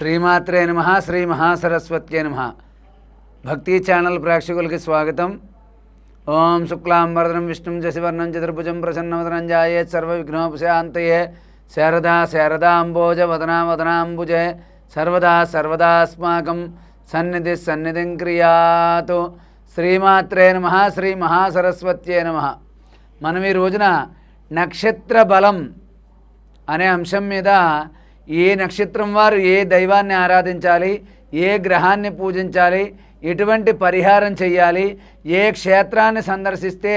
శ్రీమాత్రే నమః శ్రీ మహాసరస్వత్యే నమః. భక్తి ఛానల్ ప్రేక్షకులకి స్వాగతం. ఓం శుక్లాంబరధరం విష్ణుం శశివర్ణం చతుర్భుజం ప్రసన్నవదనం ధ్యాయేత్ సర్వవిఘ్నోపశాంతయే శారదా శారదాంబోజ వదనాంబుజే సర్వదా సర్వదాస్మాకం సన్నిధిం క్రియాతు. శ్రీమాత్రే నమః శ్రీ మహాసరస్వత్యే నమః. మనం ఈ రోజున నక్షత్ర బలం అనే అంశం మీద ఏ నక్షత్రం వారు ఏ దైవాన్ని ఆరాధించాలి, ఏ గ్రహాన్ని పూజించాలి, ఎటువంటి పరిహారం చేయాలి, ఏ క్షేత్రాన్ని సందర్శిస్తే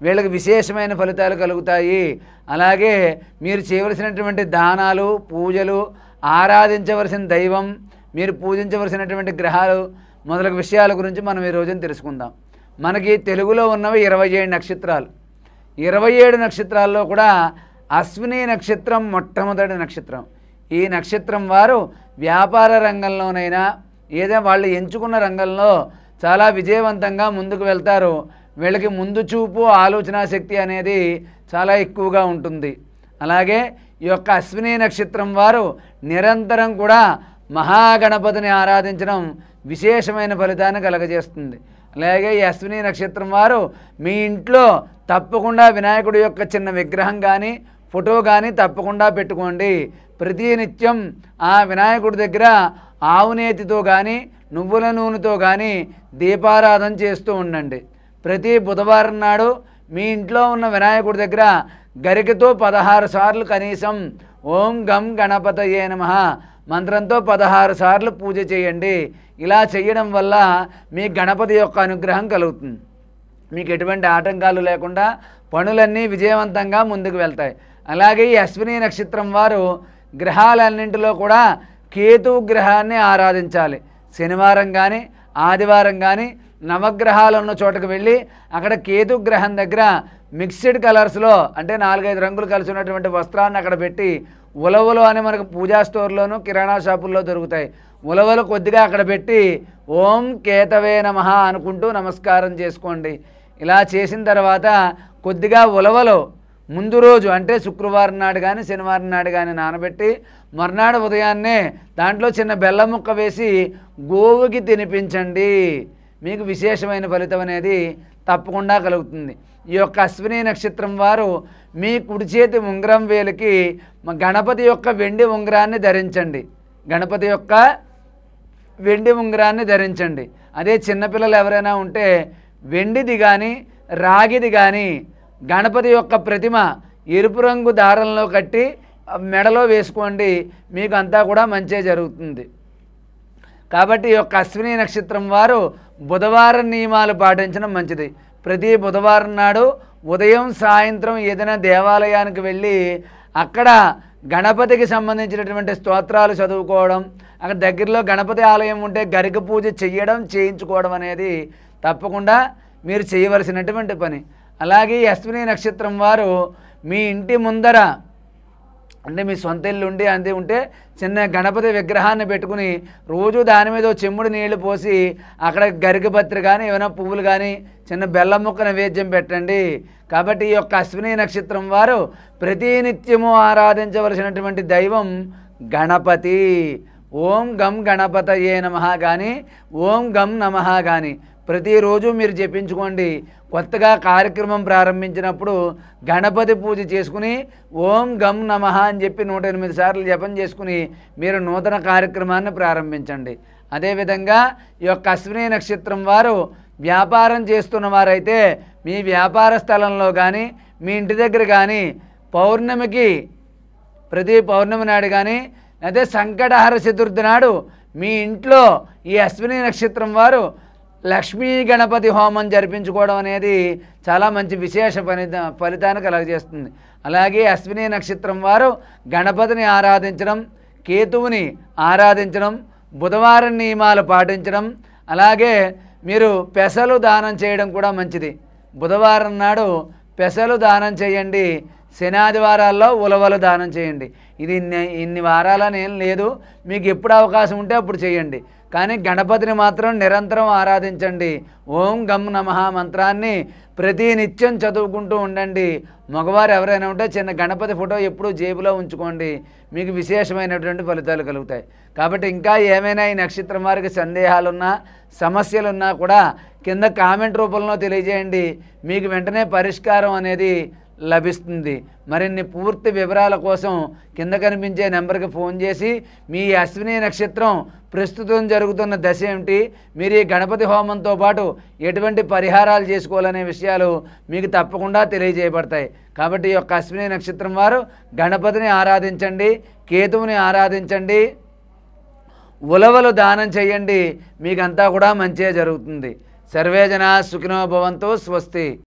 వీళ్ళకి విశేషమైన ఫలితాలు కలుగుతాయి, అలాగే మీరు చేయవలసినటువంటి దానాలు, పూజలు, ఆరాధించవలసిన దైవం, మీరు పూజించవలసినటువంటి గ్రహాలు మొదలగు విషయాల గురించి మనం ఈ రోజున తెలుసుకుందాం. మనకి తెలుగులో ఉన్నవి 27 నక్షత్రాలు. 27 నక్షత్రాల్లో కూడా అశ్విని నక్షత్రం మొట్టమొదటి నక్షత్రం. ఈ నక్షత్రం వారు వ్యాపార రంగంలోనైనా ఏదైనా వాళ్ళు ఎంచుకున్న రంగంలో చాలా విజయవంతంగా ముందుకు వెళ్తారు. వీళ్ళకి ముందు చూపు, ఆలోచన శక్తి అనేది చాలా ఎక్కువగా ఉంటుంది. అలాగే ఈ యొక్క అశ్విని నక్షత్రం వారు నిరంతరం కూడా మహాగణపతిని ఆరాధించడం విశేషమైన ఫలితాన్ని కలగజేస్తుంది. అలాగే ఈ అశ్విని నక్షత్రం వారు మీ ఇంట్లో తప్పకుండా వినాయకుడి యొక్క చిన్న విగ్రహం కానీ ఫోటో కానీ తప్పకుండా పెట్టుకోండి. ప్రతినిత్యం ఆ వినాయకుడి దగ్గర ఆవునేతితో కానీ నువ్వుల నూనెతో కానీ దీపారాధన చేస్తూ ఉండండి. ప్రతి బుధవారం నాడు మీ ఇంట్లో ఉన్న వినాయకుడి దగ్గర గరికతో 16 సార్లు కనీసం ఓం గం గణపతయే నమః మంత్రంతో 16 సార్లు పూజ చేయండి. ఇలా చేయడం వల్ల మీ గణపతి యొక్క అనుగ్రహం కలుగుతుంది. మీకు ఎటువంటి ఆటంకాలు లేకుండా పనులన్నీ విజయవంతంగా ముందుకు వెళ్తాయి. అలాగే ఈ అశ్విని నక్షత్రం వారు గ్రహాలన్నింటిలో కూడా కేతు గ్రహాన్ని ఆరాధించాలి. శనివారం కానీ ఆదివారం కానీ నవగ్రహాలు ఉన్న చోటకు వెళ్ళి అక్కడ కేతు గ్రహం దగ్గర మిక్స్డ్ కలర్స్లో అంటే 4-5 రంగులు కలిసి ఉన్నటువంటి వస్త్రాన్ని అక్కడ పెట్టి ఉలవలు అని మనకు పూజా స్టోర్లోను కిరాణా షాపుల్లో దొరుకుతాయి. ఉలవలు కొద్దిగా అక్కడ పెట్టి ఓం కేతవే నమః అనుకుంటూ నమస్కారం చేసుకోండి. ఇలా చేసిన తర్వాత కొద్దిగా ఉలవలు ముందు రోజు అంటే శుక్రవారం నాడు కానీ శనివారం నాడు కానీ నానబెట్టి మర్నాడు ఉదయాన్నే దాంట్లో చిన్న బెల్లం ముక్క వేసి గోవుకి తినిపించండి. మీకు విశేషమైన ఫలితం అనేది తప్పకుండా కలుగుతుంది. ఈ యొక్క అశ్విని నక్షత్రం వారు మీ కుడి చేతి ఉంగరం వేలికి గణపతి యొక్క వెండి ఉంగరాన్ని ధరించండి. గణపతి యొక్క వెండి ఉంగరాన్ని ధరించండి. అదే చిన్నపిల్లలు ఎవరైనా ఉంటే వెండిది కానీ రాగిది కానీ గణపతి యొక్క ప్రతిమ ఎరుపు రంగు దారంలో కట్టి మెడలో వేసుకోండి. మీకు అంతా కూడా మంచే జరుగుతుంది. కాబట్టి ఈ యొక్క అశ్విని నక్షత్రం వారు బుధవారం నియమాలు పాటించడం మంచిది. ప్రతి బుధవారం నాడు ఉదయం సాయంత్రం ఏదైనా దేవాలయానికి వెళ్ళి అక్కడ గణపతికి సంబంధించినటువంటి స్తోత్రాలు చదువుకోవడం, అక్కడ దగ్గరలో గణపతి ఆలయం ఉంటే గరిక పూజ చేయించుకోవడం అనేది తప్పకుండా మీరు చేయవలసినటువంటి పని. అలాగే ఈ అశ్విని నక్షత్రం వారు మీ ఇంటి ముందర అంటే మీ సొంత ఇల్లు ఉండి అంతే ఉంటే చిన్న గణపతి విగ్రహాన్ని పెట్టుకుని రోజు దాని మీద చెమ్ముడు నీళ్లు పోసి అక్కడ గరికపత్రి కానీ ఏమైనా పువ్వులు కానీ చిన్న బెల్లం ముక్క నైవేద్యం పెట్టండి. కాబట్టి ఈ యొక్క అశ్విని నక్షత్రం వారు ప్రతినిత్యము ఆరాధించవలసినటువంటి దైవం గణపతి. ఓం గం గణపతయే నమః కానీ ఓం గం నమః కానీ ప్రతిరోజు మీరు జపించుకోండి. కొత్తగా కార్యక్రమం ప్రారంభించినప్పుడు గణపతి పూజ చేసుకుని ఓం గం నమః అని చెప్పి 108 సార్లు జపం చేసుకుని మీరు నూతన కార్యక్రమాన్ని ప్రారంభించండి. అదేవిధంగా ఈ యొక్క అశ్విని నక్షత్రం వారు వ్యాపారం చేస్తున్న వారైతే మీ వ్యాపార స్థలంలో కానీ మీ ఇంటి దగ్గర కానీ పౌర్ణమికి ప్రతి పౌర్ణమి నాడు కానీ అదే సంకటహర చతుర్థి నాడు మీ ఇంట్లో ఈ అశ్విని నక్షత్రం వారు లక్ష్మీ గణపతి హోమం జరిపించుకోవడం అనేది చాలా మంచి విశేష ఫలితాన్ని కలగజేస్తుంది. అలాగే అశ్విని నక్షత్రం వారు గణపతిని ఆరాధించడం, కేతువుని ఆరాధించడం, బుధవారం నియమాలు పాటించడం, అలాగే మీరు పెసలు దానం చేయడం కూడా మంచిది. బుధవారం నాడు పెసలు దానం చేయండి. శనాదివారాల్లో ఉలవలు దానం చేయండి. ఇది ఇన్ని వారాలని ఏం లేదు, మీకు ఎప్పుడు అవకాశం ఉంటే అప్పుడు చేయండి. కానీ గణపతిని మాత్రం నిరంతరం ఆరాధించండి. ఓం గం నమః మంత్రాన్ని ప్రతి నిత్యం చదువుకుంటూ ఉండండి. మగవారు ఎవరైనా ఉంటే చిన్న గణపతి ఫోటో ఎప్పుడూ జేబులో ఉంచుకోండి, మీకు విశేషమైనటువంటి ఫలితాలు కలుగుతాయి. కాబట్టి ఇంకా ఏమైనా ఈ నక్షత్రం వారికి సందేహాలున్నా సమస్యలున్నా కూడా కింద కామెంట్ రూపంలో తెలియజేయండి, మీకు వెంటనే పరిష్కారం అనేది లభిస్తుంది. మరిన్ని పూర్తి వివరాల కోసం కింద కనిపించే నెంబర్కి ఫోన్ చేసి మీ అశ్విని నక్షత్రం ప్రస్తుతం జరుగుతున్న దశ ఏమిటి, మీరు ఈ గణపతి హోమంతో పాటు ఎటువంటి పరిహారాలు చేసుకోవాలనే విషయాలు మీకు తప్పకుండా తెలియజేయబడతాయి. కాబట్టి ఈ యొక్క అశ్విని నక్షత్రం వారు గణపతిని ఆరాధించండి, కేతువుని ఆరాధించండి, ఉలవలు దానం చేయండి, మీకంతా కూడా మంచిగా జరుగుతుంది. సర్వే జనా సుఖినో భవంతు. స్వస్తి.